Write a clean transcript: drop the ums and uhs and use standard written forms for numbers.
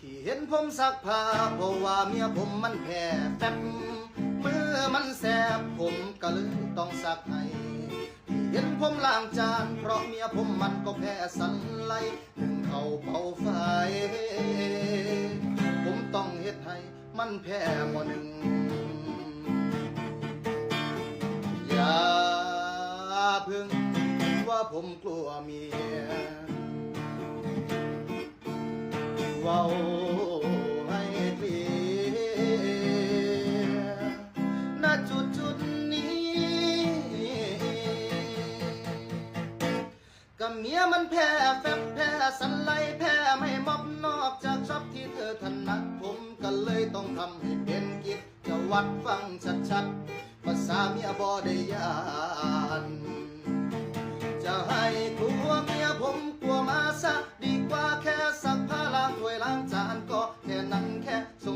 ที่เห็นผมซักผ้าเพราะว่าเมียผมมันแพ้แฟบมือมันแสบผมก็เลยต้องซักให้ที่เห็นผมล้างจานเพราะเมียผมมันก็แพ้สันไลถึงเขาเป่าไฟผมต้องเฮ็ดให้มันแพ้หม้อหนึ่งอย่าพึ่งว่าผมกลัวเมียเว้าให้เคลียร์ณจุดนี้กับเมียมันแพ้แฟบแพ้สันไลแพ้ไม่มอบนอกจากชอบที่เธอถนัดผมก็เลยต้องทำให้เป็นกิจจะวัดฟังชัดๆภาษาเมียบ่ได้ยานจะให้กลัวเมียผมกลัวมาซะดีกว่าแค่ซักผ้าล้างถ้วยล้างจานก็แค่นั้นแค่สง